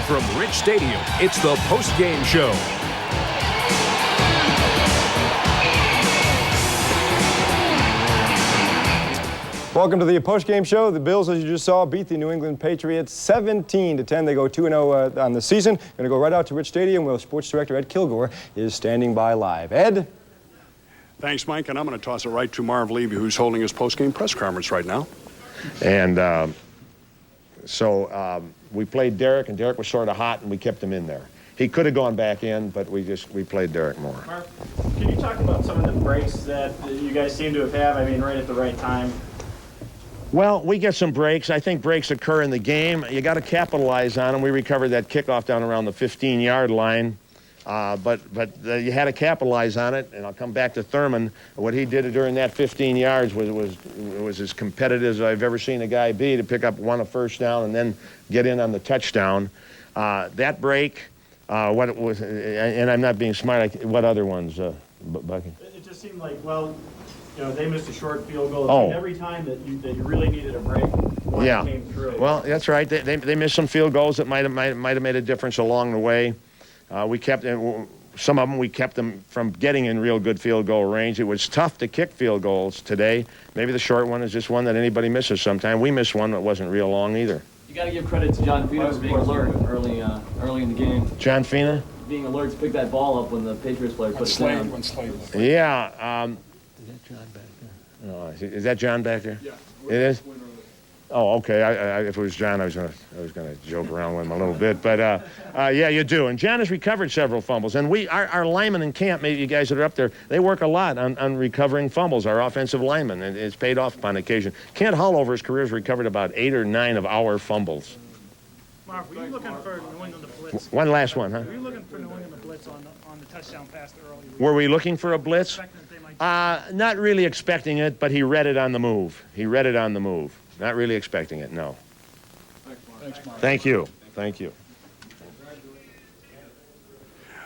Live from Rich Stadium, it's the Postgame Show. Welcome to the Postgame Show. The Bills, as you just saw, beat the New England Patriots 17-10. They go 2-0 on the season. Going to go right out to Rich Stadium where Sports Director Ed Kilgore is standing by live. Ed? Thanks, Mike, and I'm going to toss it right to Marv Levy, who's holding his postgame press conference right now. And so we played Derek, and Derek was sort of hot, and we kept him in there. He could have gone back in, but we played Derek more. Marv, can you talk about some of the breaks that you guys seem to have had? I mean, right at the right time. Well, we get some breaks. I think breaks occur in the game. You got to capitalize on them. We recovered that kickoff down around the 15-yard line, but you had to capitalize on it. And I'll come back to Thurman. What he did during that 15 yards was as competitive as I've ever seen a guy be, to pick up a first down and then get in on the touchdown. That break, what it was, and I'm not being smart. What other ones, Bucky? It just seemed like, well, you know, they missed a short field goal. Every time that you really needed a break, one came through. Well, that's right. They missed some field goals that might have made a difference along the way. We kept some of them. We kept them from getting in real good field goal range. It was tough to kick field goals today. Maybe the short one is just one that anybody misses sometime. We missed one that wasn't real long either. You got to give credit to John Fina for being alert early in the game. John Fina? Being alert to pick that ball up when the Patriots player put it down. Yeah. Is that John back there? No, is that John back there? Yeah. It is? Oh, okay. If it was John, I was gonna joke around with him a little bit, but yeah, you do. And John has recovered several fumbles, and our linemen in camp, maybe you guys that are up there, they work a lot on recovering fumbles. Our offensive linemen, and it's paid off upon occasion. Kent Hull over his career has recovered about 8 or 9 of our fumbles. Marv, were you looking for New England to blitz? One last one, huh? Were you looking for New England to blitz on the touchdown pass early? Were we looking for a blitz? Not really expecting it, but he read it on the move. Not really expecting it, no. Thanks, Marv. Thank you. Thank you.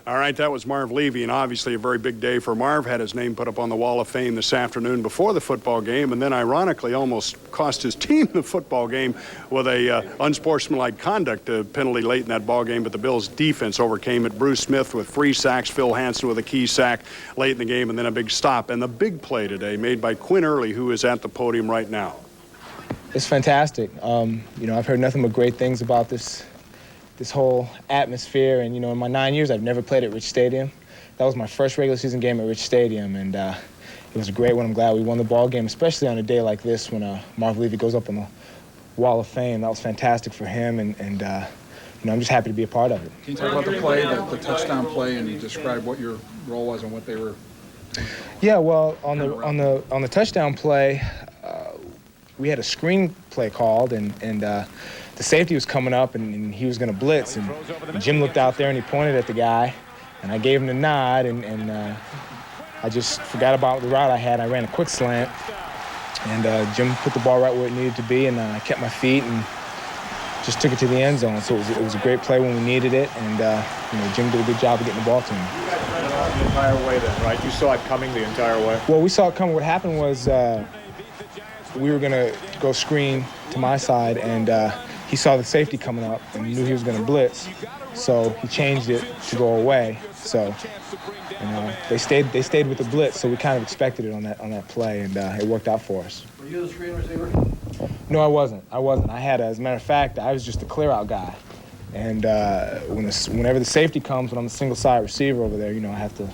All right, that was Marv Levy, and obviously a very big day for Marv. Had his name put up on the Wall of Fame this afternoon before the football game, and then ironically almost cost his team the football game with a unsportsmanlike conduct penalty late in that ball game. But the Bills' defense overcame it. Bruce Smith with 3 sacks, Phil Hansen with a key sack late in the game, and then a big stop. And the big play today made by Quinn Early, who is at the podium right now. It's fantastic. I've heard nothing but great things about this whole atmosphere, and in my 9 years I've never played at Rich Stadium. That was my first regular season game at Rich Stadium, and it was a great one. I'm glad we won the ball game, especially on a day like this when Marv Levy goes up on the Wall of Fame. That was fantastic for him, and I'm just happy to be a part of it. Can you talk about the play, the touchdown play, and describe what your role was and what they were? Yeah, well, on the touchdown play, we had a screen play called, and the safety was coming up, and he was going to blitz, and Jim looked out there and he pointed at the guy, and I gave him the nod, and I just forgot about the route I had. I ran a quick slant, and Jim put the ball right where it needed to be, and I kept my feet and just took it to the end zone. So it was a great play when we needed it, and Jim did a good job of getting the ball to me. The entire way then, right? You saw it coming the entire way? Well, we saw it coming. What happened was we were going to go screen to my side, and he saw the safety coming up and knew he was going to blitz, so he changed it to go away. So they stayed with the blitz, so we kind of expected it on that play, and it worked out for us. Were you the screen receiver? No, I wasn't. I had, as a matter of fact, I was just a clear-out guy. And whenever the safety comes, when I'm a single-side receiver over there, I have to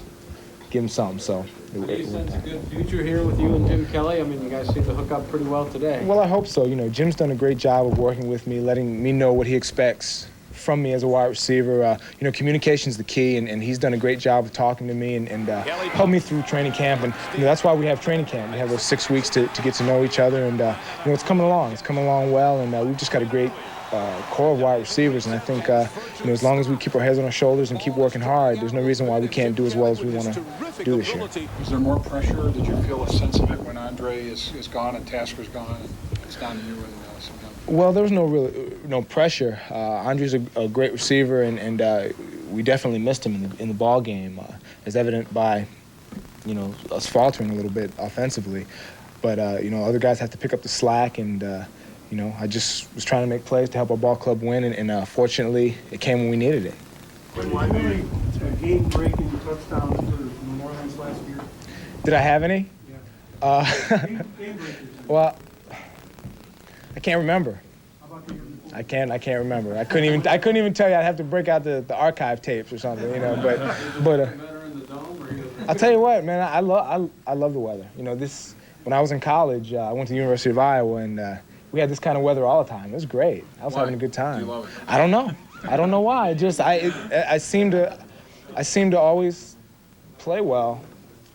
give him something. So. Do you sense a good future here with you and Jim Kelly? I mean, you guys seem to hook up pretty well today. Well, I hope so. Jim's done a great job of working with me, letting me know what he expects from me as a wide receiver. Communication's the key, and he's done a great job of talking to me and helped me through training camp. And that's why we have training camp. We have those 6 weeks to get to know each other, and it's coming along. It's coming along well, and we've just got a great core of wide receivers, and I think as long as we keep our heads on our shoulders and keep working hard, there's no reason why we can't do as well as we want to do this year. Is there more pressure? Did you feel a sense of it when Andre is gone and Tasker's gone and it's down to you and some guys? Well, there was no pressure. Andre's a great receiver, and we definitely missed him in the ball game, as evident by us faltering a little bit offensively. But other guys have to pick up the slack, and you know, I just was trying to make plays to help our ball club win, and fortunately, it came when we needed it. Why many game-breaking touchdowns for New Orleans last year? Did I have any? Yeah. Game-breakers. Well, I can't remember. How about the year before? I can't remember. I couldn't even tell you. I'd have to break out the archive tapes or something, you know. But I'll tell you what, man. I love the weather. You know, when I was in college, I went to the University of Iowa, and we had this kind of weather all the time. It was great. I was having a good time. Do you love it? I don't know. I don't know why. I seem to always play well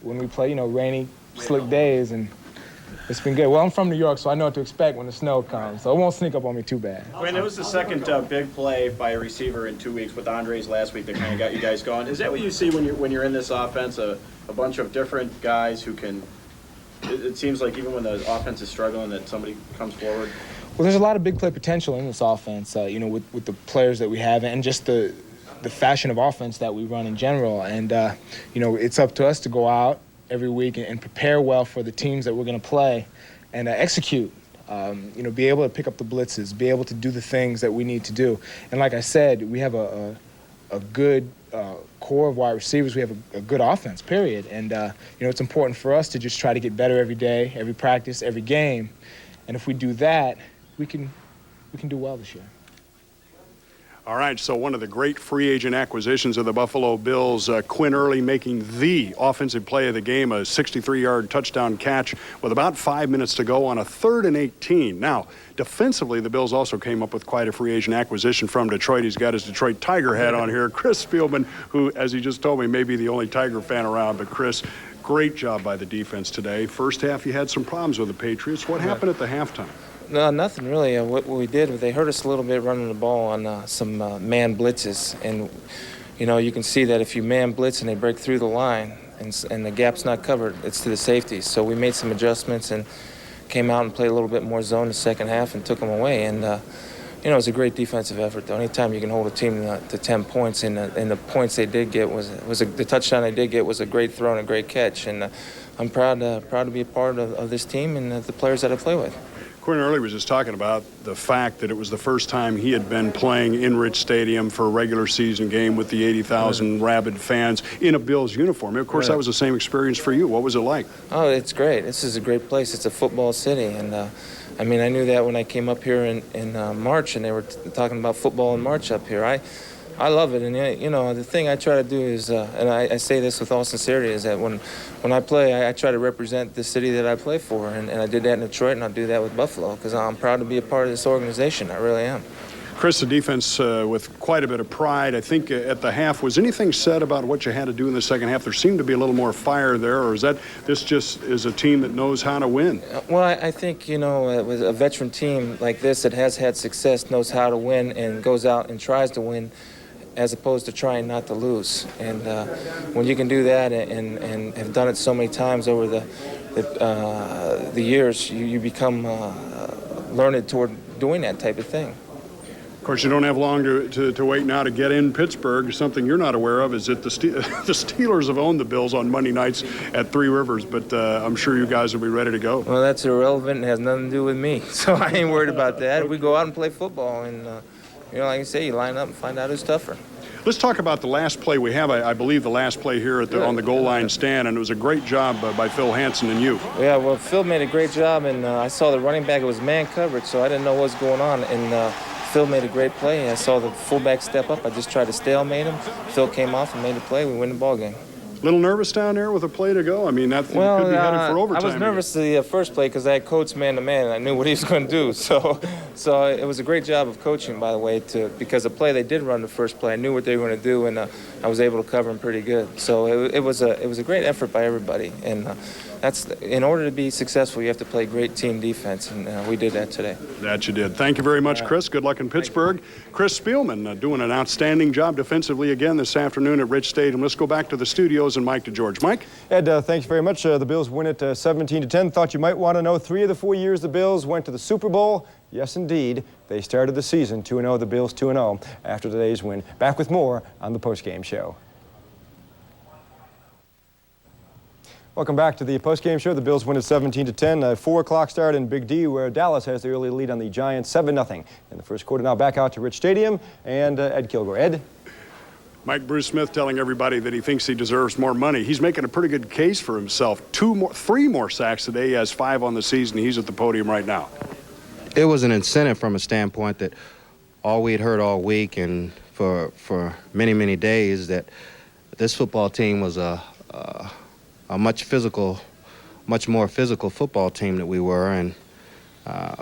when we play, you know, rainy, slick days, and it's been good. Well, I'm from New York, so I know what to expect when the snow comes, so it won't sneak up on me too bad. Quinn, it was the second big play by a receiver in 2 weeks with Andre's last week that kind of got you guys going. Is that what you see when you're in this offense, a bunch of different guys who can, it seems like even when the offense is struggling that somebody comes forward? Well, there's a lot of big play potential in this offense, you know, with the players that we have and just the fashion of offense that we run in general. And, you know, it's up to us to go out every week and prepare well for the teams that we're going to play and execute. You know, be able to pick up the blitzes, be able to do the things that we need to do. And like I said, we have a good core of wide receivers. We have a good offense, period. And, you know, it's important for us to just try to get better every day, every practice, every game. And if we do that, we can do well this year. All right, so one of the great free agent acquisitions of the Buffalo Bills, Quinn Early making the offensive play of the game, a 63-yard touchdown catch with about 5 minutes to go on a 3rd and 18. Now, defensively, the Bills also came up with quite a free agent acquisition from Detroit. He's got his Detroit Tiger hat on here. Chris Spielman, who, as he just told me, may be the only Tiger fan around. But, Chris, great job by the defense today. First half, you had some problems with the Patriots. What happened at the halftime? No, nothing really. What we did, they hurt us a little bit running the ball on some man blitzes. And, you know, you can see that if you man blitz and they break through the line and the gap's not covered, it's to the safeties. So we made some adjustments and came out and played a little bit more zone in the second half and took them away. And, you know, it was a great defensive effort, though. Anytime you can hold a team to 10 points, and the points they did get the touchdown they did get was a great throw and a great catch. And I'm proud to be a part of this team and the players that I play with. Quinn Early was just talking about the fact that it was the first time he had been playing in Rich Stadium for a regular season game with the 80,000 rabid fans in a Bills uniform. Of course, that was the same experience for you. What was it like? Oh, it's great. This is a great place. It's a football city. And, I mean, I knew that when I came up here in March and they were talking about football in March up here. I love it, and you know, the thing I try to do is, and I say this with all sincerity, is that when I play, I try to represent the city that I play for, and I did that in Detroit, and I'll do that with Buffalo, because I'm proud to be a part of this organization. I really am. Chris, the defense with quite a bit of pride. I think at the half, was anything said about what you had to do in the second half? There seemed to be a little more fire there, or is that this just is a team that knows how to win? Well, I think, you know, with a veteran team like this that has had success, knows how to win, and goes out and tries to win, as opposed to trying not to lose. And when you can do that and have done it so many times over the years, you become learned toward doing that type of thing. Of course, you don't have long to wait now to get in Pittsburgh. Something you're not aware of is that the Steelers have owned the Bills on Monday nights at Three Rivers, but I'm sure you guys will be ready to go. Well, that's irrelevant and has nothing to do with me, so I ain't worried about that. We go out and play football, and you know, like I say, you line up and find out who's tougher. Let's talk about the last play we have. I believe the last play here on the goal line stand, and it was a great job by Phil Hansen and you. Yeah, well, Phil made a great job, and I saw the running back. It was man coverage, so I didn't know what was going on, and Phil made a great play. I saw the fullback step up. I just tried to stalemate him. Phil came off and made the play. We win the ball game. A little nervous down there with a play to go? I mean, that thing could be headed for overtime. I was nervous the first play because I had coached man-to-man, and I knew what he was going to do. So it was a great job of coaching, by the way, because the play they did run the first play, I knew what they were going to do, and I was able to cover him pretty good. So it was a great effort by everybody. And that's in order to be successful, you have to play great team defense, and we did that today. That you did. Thank you very much, Chris. Good luck in Pittsburgh. Chris Spielman doing an outstanding job defensively again this afternoon at Rich Stadium. Let's go back to the studios and Mike to George. Mike? Ed, thanks very much. The Bills win it 17-10. Thought you might want to know 3 of the 4 years the Bills went to the Super Bowl. Yes, indeed. They started the season 2-0, the Bills 2-0 after today's win. Back with more on the postgame show. Welcome back to the postgame show. The Bills win at 17-10. A 4 o'clock start in Big D, where Dallas has the early lead on the Giants, 7-0 in the first quarter. Now back out to Rich Stadium and Ed Kilgore. Ed? Mike Bruce Smith telling everybody that he thinks he deserves more money. He's making a pretty good case for himself. 3 more sacks today. He has 5 on the season. He's at the podium right now. It was an incentive from a standpoint that all we had heard all week and for many, many days that this football team was a much more physical football team that we were, and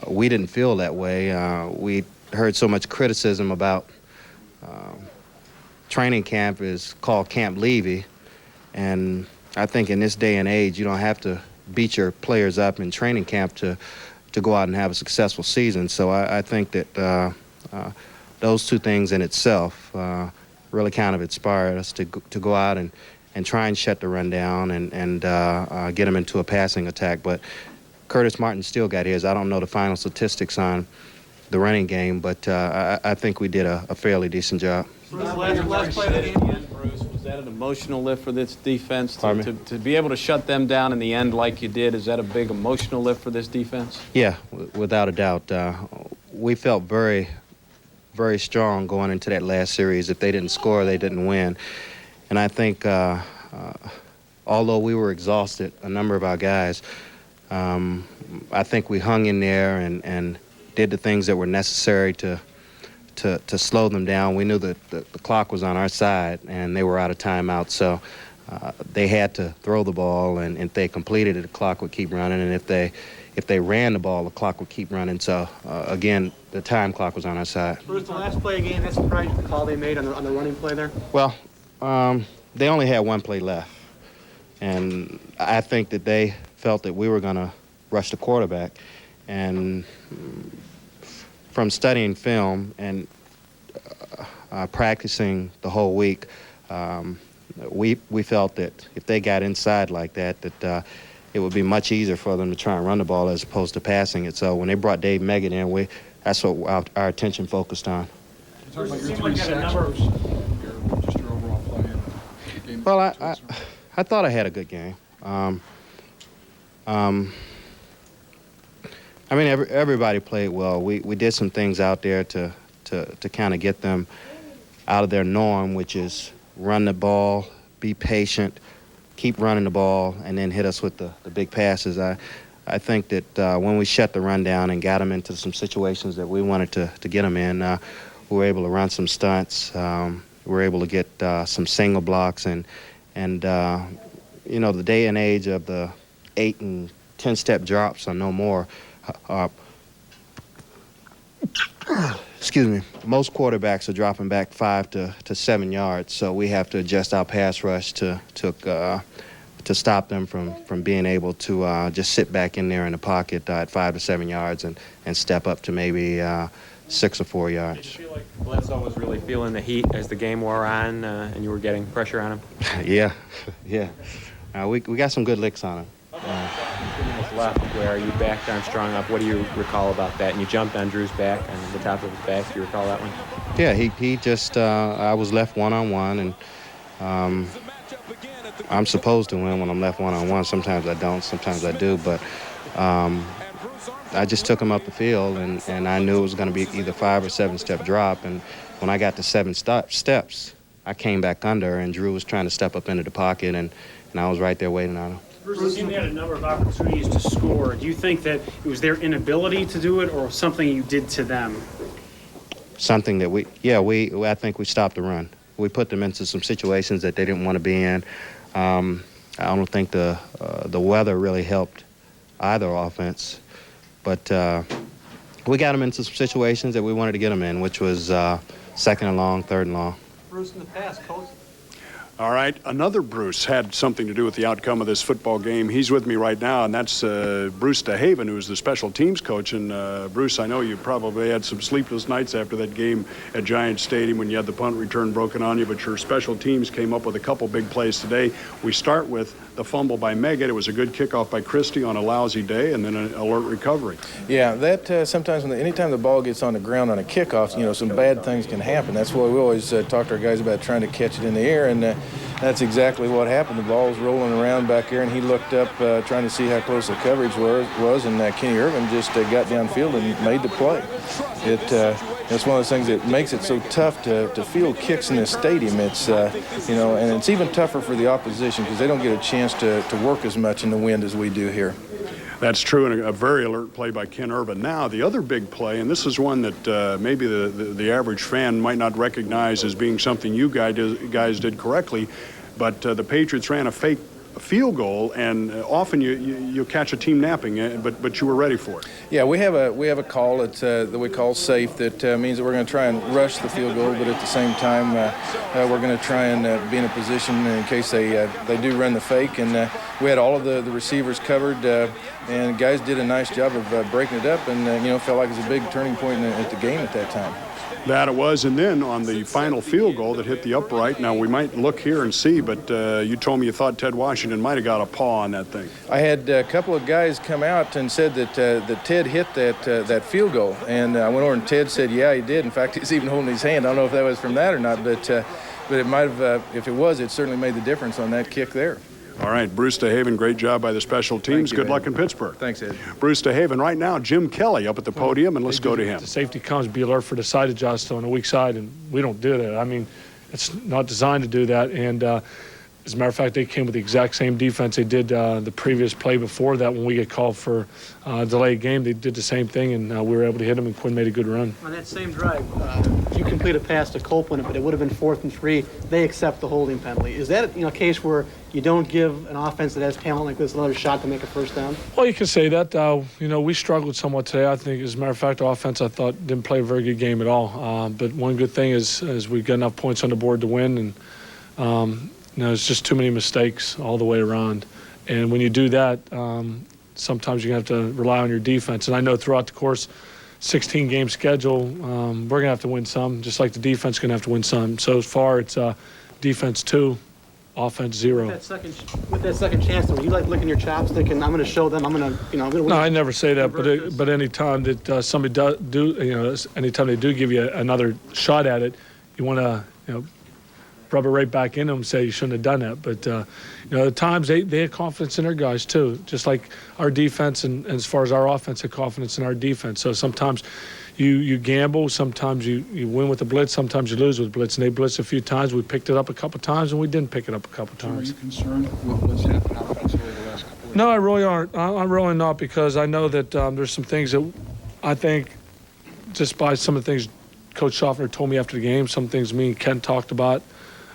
we didn't feel that way. We heard so much criticism about training camp is called Camp Levy, and I think in this day and age you don't have to beat your players up in training camp to go out and have a successful season. So I think that those 2 things in itself really kind of inspired us to go out and try and shut the run down and get them into a passing attack. But Curtis Martin still got his. I don't know the final statistics on the running game, but I think we did a fairly decent job. Last play of the game, Bruce, was that an emotional lift for this defense to be able to shut them down in the end like you did? Is that a big emotional lift for this defense? Yeah, without a doubt. We felt very, very strong going into that last series. If they didn't score, they didn't win. And I think, although we were exhausted, a number of our guys, I think we hung in there and did the things that were necessary to slow them down. We knew that the clock was on our side and they were out of timeout, so they had to throw the ball, and if they completed it, the clock would keep running, and if they ran the ball, the clock would keep running. So again, the time clock was on our side. Bruce, the last play again, that surprised you, the call they made on the running play there? Well, they only had 1 play left, and I think that they felt that we were going to rush the quarterback. And from studying film and practicing the whole week, we felt that if they got inside like that, it would be much easier for them to try and run the ball as opposed to passing it. So when they brought Dave Meggett in, that's what our attention focused on. Talk about your 3 sacks, Bruce, just your overall play in the game. Well, I thought I had a good game. I mean, everybody played well. We did some things out there to kind of get them out of their norm, which is run the ball, be patient, keep running the ball, and then hit us with the big passes. I think that when we shut the run down and got them into some situations that we wanted to get them in, we were able to run some stunts. We were able to get some single blocks, and you know, the day and age of the 8 and 10-step drops are no more. Excuse me. Most quarterbacks are dropping back 5 to 7 yards, so we have to adjust our pass rush to stop them from being able to just sit back in there in the pocket at 5 to 7 yards and step up to maybe 6 or 4 yards. Did you feel like Bledsoe was really feeling the heat as the game wore on, and you were getting pressure on him? Yeah. We got some good licks on him. 2 minutes left where you backed Armstrong up. What do you recall about that? And you jumped on Drew's back, on the top of his back. Do you recall that one? Yeah, he just, I was left one-on-one, and I'm supposed to win when I'm left one-on-one. Sometimes I don't, sometimes I do, but I just took him up the field, and I knew it was going to be either 5 or 7-step drop, and when I got to 7 steps, I came back under, and Drew was trying to step up into the pocket, and I was right there waiting on him. Bruce, you had a number of opportunities to score. Do you think that it was their inability to do it, or something you did to them? Something that I think we stopped the run. We put them into some situations that they didn't want to be in. I don't think the weather really helped either offense, but we got them into some situations that we wanted to get them in, which was 2nd and long, 3rd and long. Bruce, in the past, Coach. All right, another Bruce had something to do with the outcome of this football game. He's with me right now, and that's Bruce DeHaven, who's the special teams coach. And Bruce, I know you probably had some sleepless nights after that game at Giants Stadium when you had the punt return broken on you, but your special teams came up with a couple big plays today. We start with the fumble by Meggett. It was a good kickoff by Christie on a lousy day, and then an alert recovery. Yeah, that sometimes anytime the ball gets on the ground on a kickoff, some bad things can happen. That's why we always talk to our guys about trying to catch it in the air, and that's exactly what happened. The ball was rolling around back there, and he looked up trying to see how close the coverage was, and Kenny Irvin just got downfield and made the play. It's one of those things that makes it so tough to field kicks in this stadium. It's and it's even tougher for the opposition because they don't get a chance to work as much in the wind as we do here. That's true, and a very alert play by Quinn Early. Now, the other big play, and this is one that maybe the average fan might not recognize as being something you guys did correctly, but the Patriots ran a fake field goal, and often you catch a team napping, but you were ready for it. Yeah, we have a call that we call safe. That means that we're going to try and rush the field goal, but at the same time we're going to try and be in a position in case they do run the fake. And we had all of the receivers covered, and guys did a nice job of breaking it up, and felt like it was a big turning point at the game at that time. That it was, and then on the final field goal that hit the upright. Now, we might look here and see, but you told me you thought Ted Washington might have got a paw on that thing. I had a couple of guys come out and said that Ted hit that field goal, and I went over and Ted said, yeah, he did. In fact, he's even holding his hand. I don't know if that was from that or not, but it might have, if it was, it certainly made the difference on that kick there. All right, Bruce DeHaven, great job by the special teams. You, Good Ed. luck in Pittsburgh. Thanks, Ed. Bruce DeHaven. Right now, Jim Kelly up at the podium, and let's go to him. The safety comes, be alert for the side adjust on the weak side, and we don't do that. I mean, it's not designed to do that. And as a matter of fact, they came with the exact same defense they did the previous play before that. When we get called for delayed game, they did the same thing, and we were able to hit them, and Quinn made a good run. On that same drive, you complete a pass to Copeland, but it would have been 4th and 3. They accept the holding penalty. Is that a case where you don't give an offense that has talent like this another shot to make a first down? Well, you can say that. We struggled somewhat today. I think, as a matter of fact, the offense, I thought, didn't play a very good game at all. But one good thing is we got enough points on the board to win, and it's just too many mistakes all the way around. And when you do that, sometimes you're going to have to rely on your defense. And I know throughout the course, 16-game schedule, we're going to have to win some, just like the defense is going to have to win some. So far, it's defense 2, offense 0. With that second chance, though, you like licking your chops, thinking, I'm going to show them, I'm going to win. No, I never say that, but any time that somebody anytime they do give you another shot at it, you want to, rub it right back in them and say you shouldn't have done that. But, at times they have confidence in their guys, too, just like our defense and as far as our offense have confidence in our defense. So sometimes you gamble, sometimes you win with the blitz, sometimes you lose with the blitz. And they blitzed a few times. We picked it up a couple times, and we didn't pick it up a couple times. Are you concerned with what's happened offensively the last couple of years? No, I really aren't. I'm really not, because I know that there's some things that I think just by some of the things Coach Schaffner told me after the game, some things me and Ken talked about,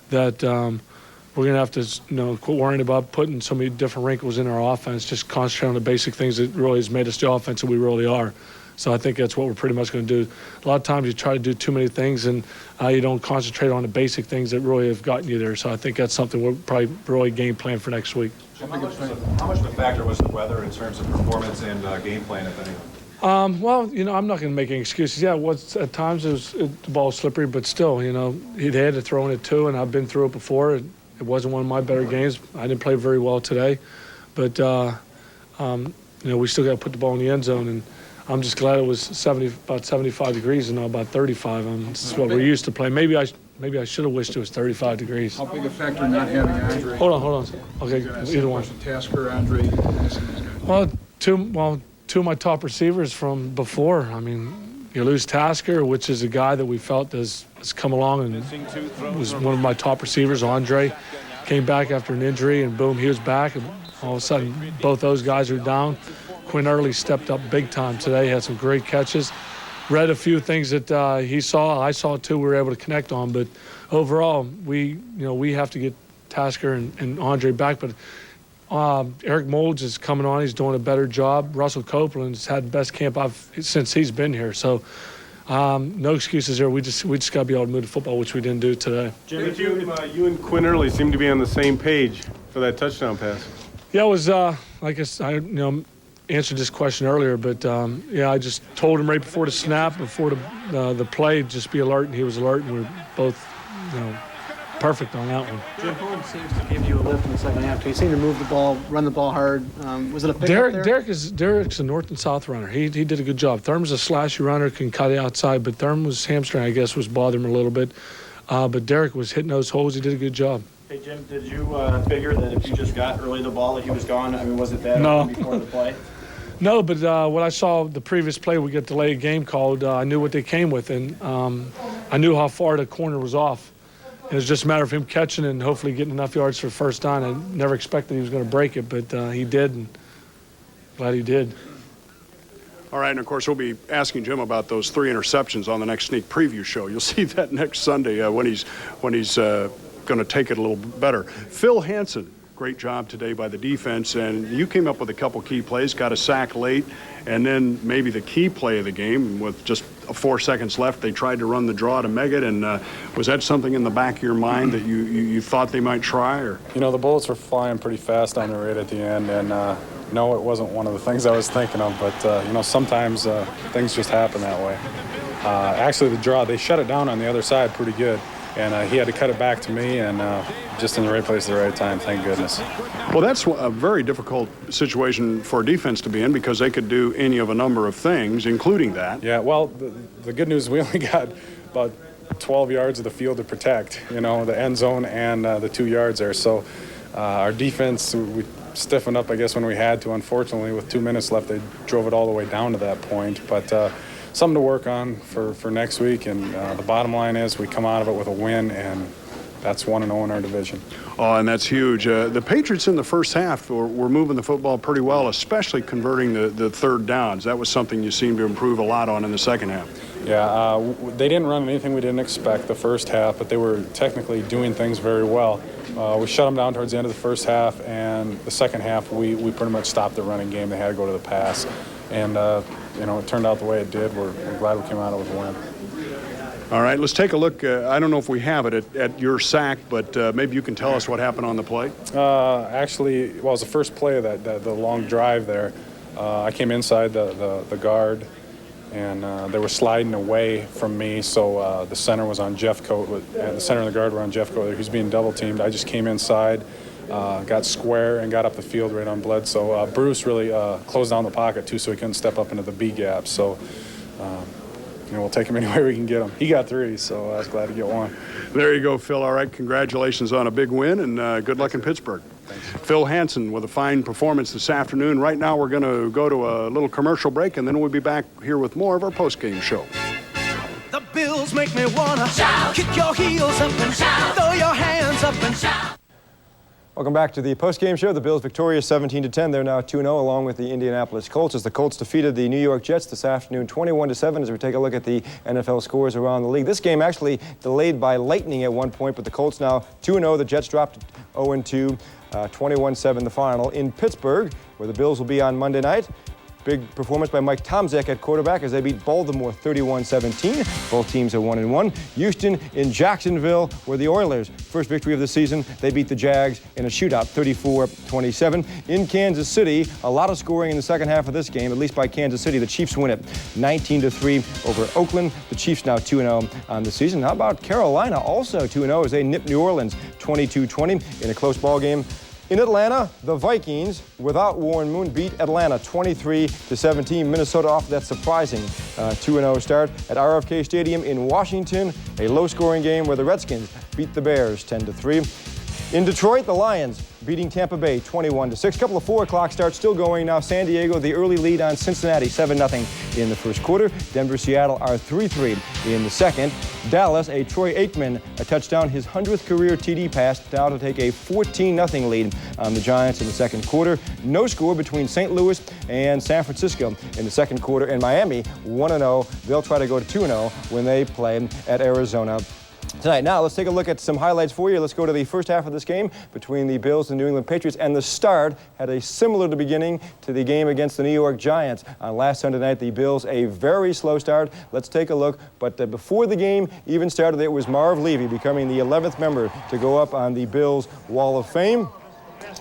that we're going to have to, quit worrying about putting so many different wrinkles in our offense, just concentrate on the basic things that really has made us the offense that we really are. So I think that's what we're pretty much going to do. A lot of times you try to do too many things, and you don't concentrate on the basic things that really have gotten you there. So I think that's something we'll probably really game plan for next week. How much of a factor was the weather in terms of performance and game plan, if anything? Well, I'm not going to make any excuses. Yeah, at times the ball was slippery, but still, they had to throw in it too, and I've been through it before. It wasn't one of my better games. I didn't play very well today, but we still got to put the ball in the end zone, and I'm just glad it was about 75 degrees and not about 35. This is what we're used to playing. Maybe I should have wished it was 35 degrees. How big a factor not having Andre? Hold on. Okay, either one. Tasker, Andre, Well, two of my top receivers from before. I mean, you lose Tasker, which is a guy that we felt has come along and was one of my top receivers. Andre came back after an injury, and boom, he was back. And all of a sudden, both those guys are down. Quinn Early stepped up big time today, had some great catches. Read a few things that he saw, I saw too, we were able to connect on. But overall, we have to get Tasker and Andre back. But Eric Molds is coming on. He's doing a better job. Russell Copeland's had the best camp since he's been here. So no excuses there. We just got to be able to move the football, which we didn't do today. Jim, you and Quinn Early seem to be on the same page for that touchdown pass. Yeah, it was like I answered this question earlier, but I just told him right before the snap, before the play, just be alert, and he was alert, and we were both perfect on that one. Jim Holmes seems to give you a lift in the second half. He seemed to move the ball, run the ball hard. Was it a pickup there? Derek's a north and south runner. He did a good job. Thurman's a slashy runner, can cut it outside, but Thurman was hamstring, I guess, was bothering him a little bit. But Derek was hitting those holes. He did a good job. Hey, Jim, did you figure that if you just got Early the ball that he was gone? I mean, was it that No. before the play? No, but when I saw the previous play, we get delayed game called, I knew what they came with, and I knew how far the corner was off. It was just a matter of him catching and hopefully getting enough yards for first down. I never expected he was going to break it, but he did, and glad he did. All right, and of course, we'll be asking Jim about those 3 interceptions on the next sneak preview show. You'll see that next Sunday when he's going to take it a little better. Phil Hansen, great job today by the defense, and you came up with a couple key plays, got a sack late, and then maybe the key play of the game with just 4 seconds left, they tried to run the draw to Meggett, and was that something in the back of your mind that you thought they might try? Or You know, the bullets were flying pretty fast on the right at the end, and no, it wasn't one of the things I was thinking of, but, you know, sometimes things just happen that way. Actually, the draw, they shut it down on the other side pretty good, and he had to cut it back to me, and just in the right place at the right time, thank goodness. Well, that's a very difficult situation for a defense to be in because they could do any of a number of things, including that. Yeah, well, the good news, we only got about 12 yards of the field to protect, you know, the end zone and the 2 yards there. So our defense, we stiffened up, I guess, when we had to. Unfortunately, with 2 minutes left, they drove it all the way down to that point. But something to work on for next week. And the bottom line is we come out of it with a win, and that's 1-0 in our division. Oh, and that's huge. The Patriots in the first half were moving the football pretty well, especially converting the third downs. That was something you seemed to improve a lot on in the second half. Yeah, they didn't run anything we didn't expect the first half, but they were technically doing things very well. We shut them down towards the end of the first half, and the second half we pretty much stopped the running game. They had to go to the pass, and you know, it turned out the way it did. We're glad we came out with a win. All right, let's take a look. I don't know if we have it at your sack, but maybe you can tell us what happened on the play. Actually, well, it was the first play of the long drive there. I came inside the guard, and they were sliding away from me, so the center was on Jeffcoat, and the center and the guard were on Jeffcoat. He was being double teamed. I just came inside, got square, and got up the field right on Bledsoe. Bruce really closed down the pocket too, so he couldn't step up into the B gap. So you know, we'll take him any way we can get him. He got 3, so I was glad to get 1. There you go, Phil. All right, congratulations on a big win, and good luck in Pittsburgh. Thanks. Phil Hansen with a fine performance this afternoon. Right now we're going to go to a little commercial break, and then we'll be back here with more of our postgame show. The Bills make me wanna shout, kick your heels up and shout, throw your hands up and shout. Welcome back to the postgame show. The Bills victorious 17-10. They're now 2-0 along with the Indianapolis Colts as the Colts defeated the New York Jets this afternoon 21-7 as we take a look at the NFL scores around the league. This game actually delayed by lightning at one point, but the Colts now 2-0. The Jets dropped 0-2, 21-7 the final in Pittsburgh, where the Bills will be on Monday night. Big performance by Mike Tomczak at quarterback as they beat Baltimore 31-17. Both teams are 1-1. Houston in Jacksonville, where the Oilers, first victory of the season, they beat the Jags in a shootout 34-27. In Kansas City, a lot of scoring in the second half of this game, at least by Kansas City. The Chiefs win it 19-3 over Oakland. The Chiefs now 2-0 on the season. How about Carolina, also 2-0 as they nip New Orleans 22-20 in a close ball game. In Atlanta, the Vikings, without Warren Moon, beat Atlanta 23-17. Minnesota off that surprising 2-0 start at RFK Stadium in Washington. A low-scoring game where the Redskins beat the Bears 10-3. In Detroit, the Lions beating Tampa Bay 21-6. Couple of 4 o'clock starts still going now. San Diego, the early lead on Cincinnati, 7-0 in the first quarter. Denver, Seattle are 3-3 in the second. Dallas, a Troy Aikman, a touchdown, his 100th career TD pass, now to take a 14-0 lead on the Giants in the second quarter. No score between St. Louis and San Francisco in the second quarter. And Miami, 1-0. They'll try to go to 2-0 when they play at Arizona tonight. Now, let's take a look at some highlights for you. Let's go to the first half of this game between the Bills and New England Patriots. And the start had a similar beginning to the game against the New York Giants on last Sunday night. The Bills, a very slow start. Let's take a look. But before the game even started, it was Marv Levy becoming the 11th member to go up on the Bills Wall of Fame.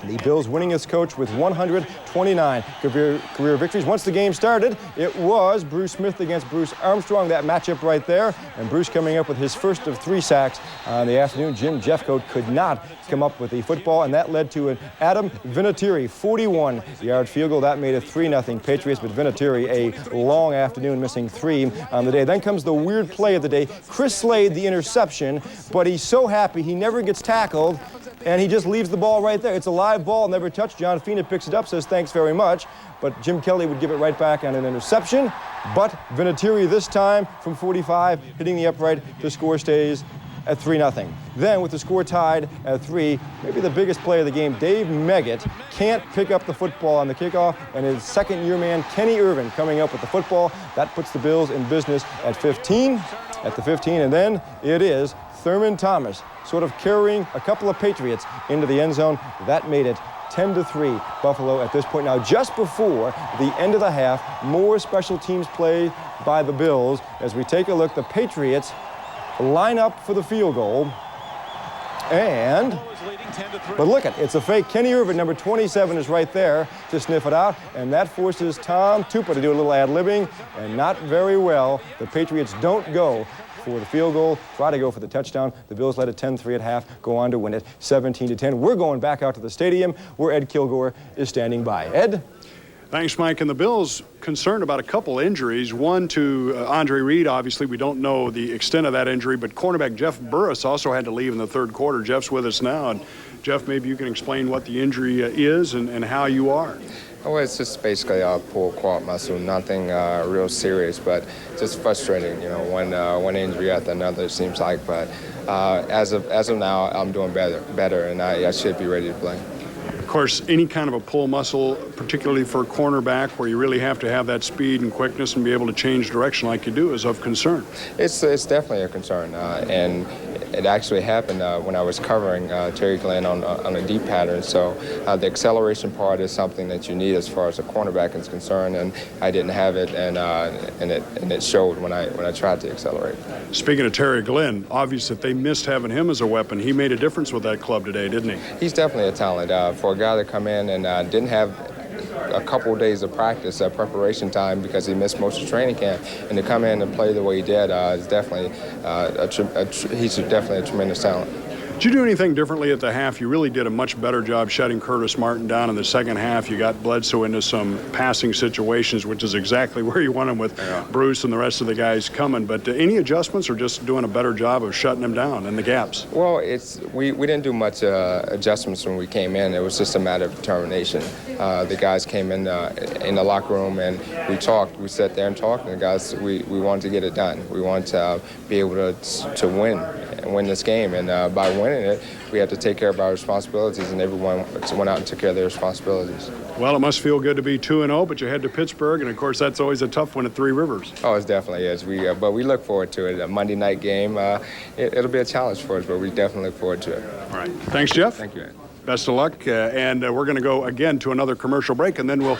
The Bills winningest coach with 129 career victories. Once the game started, it was Bruce Smith against Bruce Armstrong, that matchup right there. And Bruce coming up with his first of 3 sacks on the afternoon. Jim Jeffcoat could not come up with the football, and that led to an Adam Vinatieri 41-yard field goal. That made it 3-0 Patriots, but Vinatieri a long afternoon, missing 3 on the day. Then comes the weird play of the day. Chris Slade, the interception, but he's so happy he never gets tackled, and he just leaves the ball right there. It's a live ball, never touched. John Fina picks it up, says thanks very much, but Jim Kelly would give it right back on an interception. But Vinatieri this time from 45, hitting the upright, the score stays at 3-0. Then with the score tied at 3, maybe the biggest play of the game, Dave Meggett can't pick up the football on the kickoff, and his second-year man, Kenny Irvin, coming up with the football. That puts the Bills in business at 15, and then it is Thurman Thomas sort of carrying a couple of Patriots into the end zone. That made it 10-3 Buffalo at this point. Now, just before the end of the half, more special teams play by the Bills. As we take a look, the Patriots line up for the field goal. But look at it's a fake. Kenny Irvin, number 27, is right there to sniff it out, and that forces Tom Tupa to do a little ad-libbing, and not very well. The Patriots don't go for the field goal, try to go for the touchdown. The Bills led it 10-3 at half, go on to win it 17-10. We're going back out to the stadium where Ed Kilgore is standing by. Ed? Thanks, Mike. And the Bills concerned about a couple injuries. One to Andre Reed. Obviously, we don't know the extent of that injury, but cornerback Jeff Burris also had to leave in the third quarter. Jeff's with us now. And Jeff, maybe you can explain what the injury is and how you are. Well, it's just basically a pulled quad muscle, nothing real serious, but just frustrating, one injury after another, it seems like. But as of now, I'm doing better, and I should be ready to play. Of course, any kind of a pull muscle, particularly for a cornerback, where you really have to have that speed and quickness and be able to change direction like you do, is of concern. It's definitely a concern, and it actually happened when I was covering Terry Glenn on a deep pattern. So the acceleration part is something that you need as far as a cornerback is concerned, and I didn't have it, and it showed when I tried to accelerate. Speaking of Terry Glenn, obvious that they missed having him as a weapon. He made a difference with that club today, didn't he? He's definitely a talent. For a guy to come in and didn't have a couple of days of practice, preparation time, because he missed most of training camp, and to come in and play the way he did is definitely he's definitely a tremendous talent. Did you do anything differently at the half? You really did a much better job shutting Curtis Martin down in the second half. You got Bledsoe into some passing situations, which is exactly where you want him with Bruce and the rest of the guys coming. But any adjustments, or just doing a better job of shutting him down in the gaps? Well, we didn't do much adjustments when we came in. It was just a matter of determination. The guys came in the locker room, and we talked. We sat there and talked, and the guys, we wanted to get it done. We wanted to be able to win this game, and by winning it, we had to take care of our responsibilities, and everyone went out and took care of their responsibilities. Well, it must feel good to be 2-0, but you head to Pittsburgh, and of course that's always a tough one at Three Rivers. Oh, it definitely is. But we look forward to it. A Monday night game, it'll be a challenge for us, but we definitely look forward to it. All right. Thanks, Jeff. Thank you, Ed. Best of luck, and we're going to go again to another commercial break, and then we'll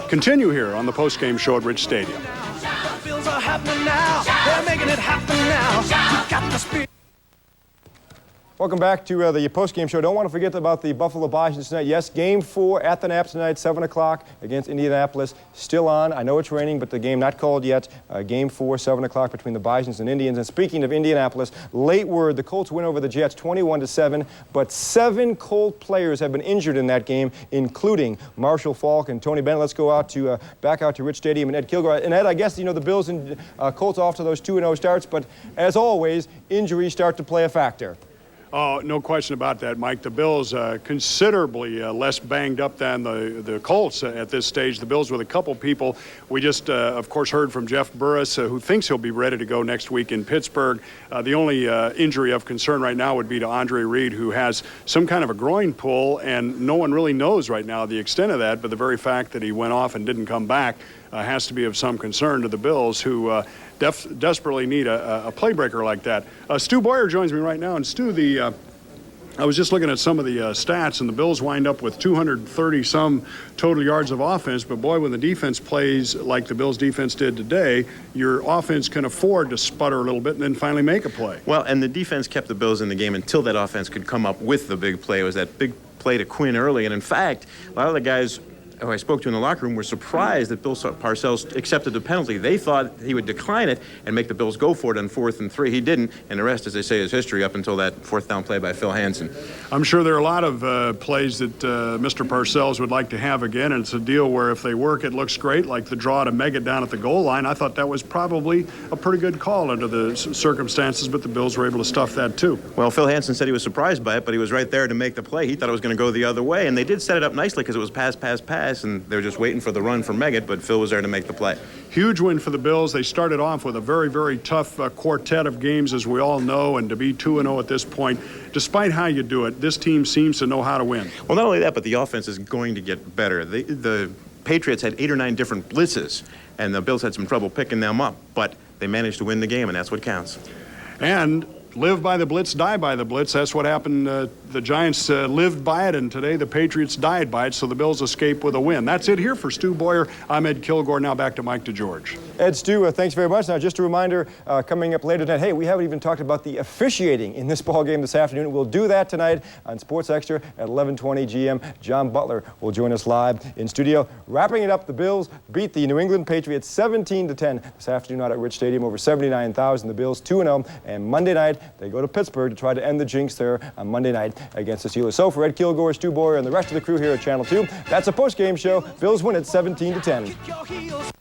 continue here on the postgame show at Rich Stadium. The Bills are happening now. They're making it happen now. You got the spirit. Welcome back to the postgame show. Don't want to forget about the Buffalo Bisons tonight. Yes, Game 4 at the Nap tonight, 7 o'clock against Indianapolis. Still on. I know it's raining, but the game not called yet. Game 4, 7 o'clock between the Bisons and Indians. And speaking of Indianapolis, late word, the Colts win over the Jets 21-7, but 7 Colt players have been injured in that game, including Marshall Faulk and Tony Bennett. Let's go out to back out to Rich Stadium and Ed Kilgore. And Ed, I guess, the Bills and Colts off to those 2-0 starts, but as always, injuries start to play a factor. Oh, no question about that, Mike. The Bills considerably less banged up than the Colts at this stage. The Bills with a couple people. We just, of course, heard from Jeff Burris, who thinks he'll be ready to go next week in Pittsburgh. The only injury of concern right now would be to Andre Reed, who has some kind of a groin pull, and no one really knows right now the extent of that, but the very fact that he went off and didn't come back has to be of some concern to the Bills, who desperately need a playbreaker like that. Stu Boyer joins me right now, and Stu, I was just looking at some of the stats, and the Bills wind up with 230-some total yards of offense. But, boy, when the defense plays like the Bills' defense did today, your offense can afford to sputter a little bit and then finally make a play. Well, and the defense kept the Bills in the game until that offense could come up with the big play. It was that big play to Quinn Early. And, in fact, a lot of the guys who I spoke to in the locker room were surprised that Bill Parcells accepted the penalty. They thought he would decline it and make the Bills go for it on 4th and 3. He didn't, and the rest, as they say, is history up until that 4th down play by Phil Hansen. I'm sure there are a lot of plays that Mr. Parcells would like to have again, and it's a deal where if they work, it looks great, like the draw to Meggett down at the goal line. I thought that was probably a pretty good call under the circumstances, but the Bills were able to stuff that too. Well, Phil Hansen said he was surprised by it, but he was right there to make the play. He thought it was going to go the other way, and they did set it up nicely because it was pass, pass, pass, and they were just waiting for the run from Meggett, but Phil was there to make the play. Huge win for the Bills. They started off with a very, very tough quartet of games, as we all know, and to be 2-0 at this point, despite how you do it, this team seems to know how to win. Well, not only that, but the offense is going to get better. The Patriots had 8 or 9 different blitzes, and the Bills had some trouble picking them up, but they managed to win the game, and that's what counts. And live by the blitz, die by the blitz. That's what happened. The Giants lived by it, and today the Patriots died by it, so the Bills escape with a win. That's it here for Stu Boyer. I'm Ed Kilgore. Now back to Mike DeGeorge. Ed, Stu, thanks very much. Now, just a reminder, coming up later tonight, hey, we haven't even talked about the officiating in this ball game this afternoon. We'll do that tonight on Sports Extra at 11:20 GM. John Butler will join us live in studio. Wrapping it up, the Bills beat the New England Patriots 17-10 this afternoon out at Rich Stadium, over 79,000. The Bills 2-0, and Monday night they go to Pittsburgh to try to end the jinx there on Monday night against the Steelers. So for Ed Kilgore, Stu Boyer, and the rest of the crew here at Channel 2, that's a post-game show. Bills win it 17-10.